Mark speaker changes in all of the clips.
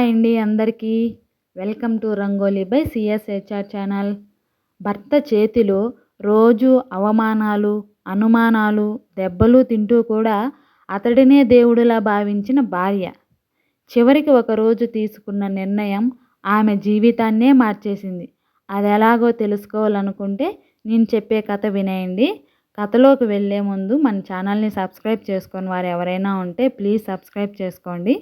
Speaker 1: Hi అండి అందరికీ. Welcome to Rangoli by CSHR channel. భర్త చేతిలో రోజు అవమానాలు, అనుమానాలు, దెబ్బలు తింటూ కూడా అతడినే దేవుడిలా భావించిన భార్య. చివరికి ఒకరోజు తీసుకున్న నిర్ణయం ఆమె జీవితాన్నే మార్చేసింది. అది ఎలాగో తెలుసుకోవాలనుకుంటే నేను చెప్పే కథ వినేయండి. కథలోకి వెళ్ళే ముందు మన ఛానల్ని సబ్స్క్రైబ్ చేసుకొని వారు ఎవరైనా ఉంటే ప్లీజ్ సబ్స్క్రైబ్ చేసుకోండి.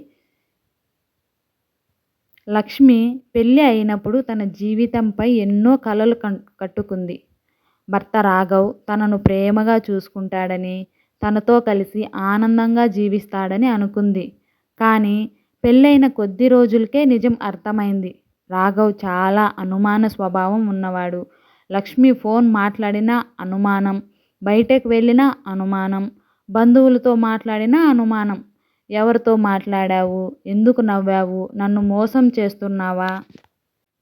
Speaker 1: లక్ష్మి పెళ్ళి అయినప్పుడు తన జీవితంపై ఎన్నో కలలు కట్టుకుంది. భర్త రాఘవ్ తనను ప్రేమగా చూసుకుంటాడని, తనతో కలిసి ఆనందంగా జీవిస్తాడని అనుకుంది. కానీ పెళ్ళైన కొద్ది రోజులకే నిజం అర్థమైంది. రాఘవ్ చాలా అనుమాన స్వభావం ఉన్నవాడు. లక్ష్మి ఫోన్ మాట్లాడినా అనుమానం, బయటకు వెళ్ళినా అనుమానం, బంధువులతో మాట్లాడినా అనుమానం. ఎవరితో మాట్లాడావు, ఎందుకు నవ్వావు, నన్ను మోసం చేస్తున్నావా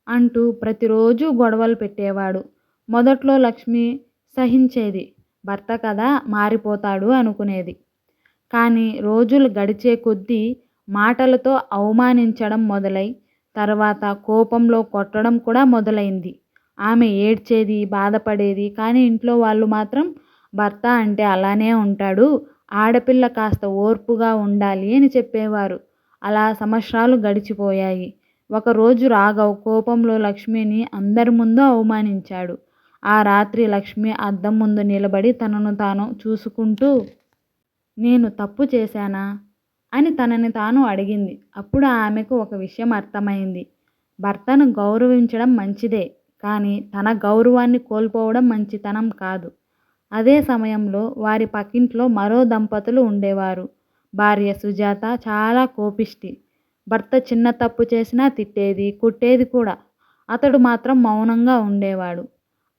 Speaker 1: అంటూ ప్రతిరోజు గొడవలు పెట్టేవాడు. మొదట్లో లక్ష్మి సహించేది. భర్త కదా మారిపోతాడు అనుకునేది. కానీ రోజులు గడిచే కొద్దీ మాటలతో అవమానించడం మొదలై తర్వాత కోపంలో కొట్టడం కూడా మొదలైంది. ఆమె ఏడ్చేది, బాధపడేది. కానీ ఇంట్లో వాళ్ళు మాత్రం భర్త అంటే అలానే ఉంటాడు, ఆడపిల్ల కాస్త ఓర్పుగా ఉండాలి అని చెప్పేవారు. అలా సంవత్సరాలు గడిచిపోయాయి. ఒకరోజు రాఘవ్ కోపంలో లక్ష్మిని అందరి ముందు అవమానించాడు. ఆ రాత్రి లక్ష్మి అద్దం ముందు నిలబడి తనను తాను చూసుకుంటూ నేను తప్పు చేశానా అని తనని తాను అడిగింది. అప్పుడు ఆమెకు ఒక విషయం అర్థమైంది. భర్తను గౌరవించడం మంచిదే, కానీ తన గౌరవాన్ని కోల్పోవడం మంచితనం కాదు. అదే సమయంలో వారి పక్కింట్లో మరో దంపతులు ఉండేవారు. భార్య సుజాత చాలా కోపిష్టి. భర్త చిన్న తప్పు చేసినా తిట్టేది, కొట్టేది కూడా. అతడు మాత్రం మౌనంగా ఉండేవాడు.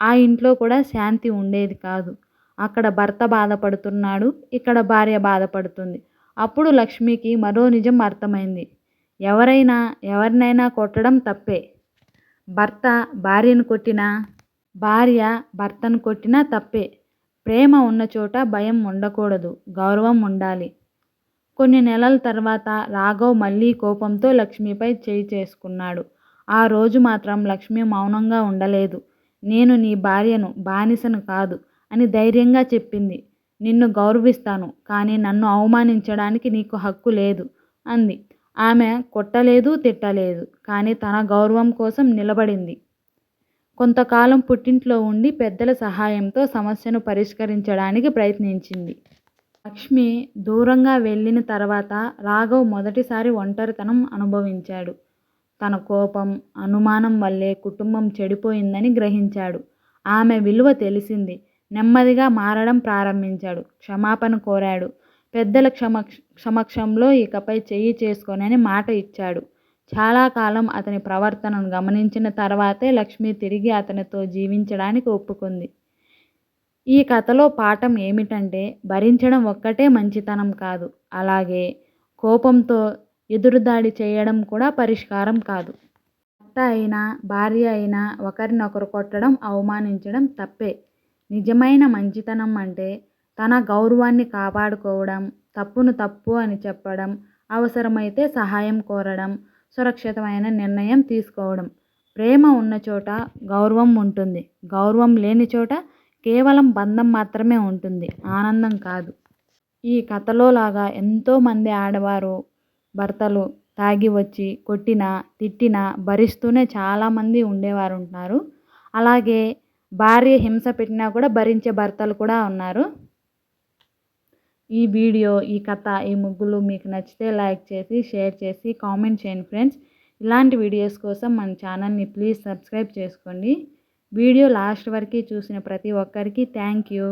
Speaker 1: ఆ ఇంట్లో కూడా శాంతి ఉండేది కాదు. అక్కడ భర్త బాధపడుతున్నాడు, ఇక్కడ భార్య బాధపడుతుంది. అప్పుడు లక్ష్మికి మరో నిజం అర్థమైంది. ఎవరినైనా కొట్టడం తప్పే. భర్త భార్యను కొట్టినా, భార్య భర్తను కొట్టినా తప్పే. ప్రేమ ఉన్న చోట భయం ఉండకూడదు, గౌరవం ఉండాలి. కొన్ని నెలల తర్వాత రాఘవ్ మళ్ళీ కోపంతో లక్ష్మిపై చేయి చేసుకున్నాడు. ఆ రోజు మాత్రం లక్ష్మి మౌనంగా ఉండలేదు. నేను నీ భార్యను, బానిసను కాదు అని ధైర్యంగా చెప్పింది. నిన్ను గౌరవిస్తాను, కానీ నన్ను అవమానించడానికి నీకు హక్కు లేదు అంది. ఆమె కొట్టలేదు, తిట్టలేదు, కానీ తన గౌరవం కోసం నిలబడింది. కొంతకాలం పుట్టింట్లో ఉండి పెద్దల సహాయంతో సమస్యను పరిష్కరించడానికి ప్రయత్నించింది. లక్ష్మి దూరంగా వెళ్ళిన తర్వాత రాఘవ్ మొదటిసారి ఒంటరితనం అనుభవించాడు. తన కోపం, అనుమానం వల్లే కుటుంబం చెడిపోయిందని గ్రహించాడు. ఆమె విలువ తెలిసింది. నెమ్మదిగా మారడం ప్రారంభించాడు. క్షమాపణ కోరాడు. పెద్దల సమక్షంలో ఇకపై చెయ్యి చేసుకోనని మాట ఇచ్చాడు. చాలా కాలం అతని ప్రవర్తనను గమనించిన తర్వాతే లక్ష్మి తిరిగి అతనితో జీవించడానికి ఒప్పుకుంది. ఈ కథలో పాఠం ఏమిటంటే భరించడం ఒక్కటే మంచితనం కాదు, అలాగే కోపంతో ఎదురుదాడి చేయడం కూడా పరిష్కారం కాదు. భర్త అయినా భార్య అయినా ఒకరినొకరు కొట్టడం, అవమానించడం తప్పే. నిజమైన మంచితనం అంటే తన గౌరవాన్ని కాపాడుకోవడం, తప్పును తప్పు అని చెప్పడం, అవసరమైతే సహాయం కోరడం, సురక్షితమైన నిర్ణయం తీసుకోవడం. ప్రేమ ఉన్న చోట గౌరవం ఉంటుంది. గౌరవం లేని చోట కేవలం బంధం మాత్రమే ఉంటుంది, ఆనందం కాదు. ఈ కథలో లాగా ఎంతోమంది ఆడవారు భర్తలు తాగి వచ్చి కొట్టినా, తిట్టినా భరిస్తూనే చాలామంది ఉండేవారు ఉంటున్నారు. అలాగే భార్య హింస పెట్టినా కూడా భరించే భర్తలు కూడా ఉన్నారు. ఈ వీడియో, ఈ కథ, ఈ ముగ్గులు మీకు నచ్చితే లైక్ చేసి, షేర్ చేసి, కామెంట్ చేయండి ఫ్రెండ్స్. ఇలాంటి వీడియోస్ కోసం మన ఛానల్ని ప్లీజ్ సబ్స్క్రైబ్ చేసుకోండి. వీడియో లాస్ట్ వరకు చూసిన ప్రతి ఒక్కరికి థ్యాంక్ యూ.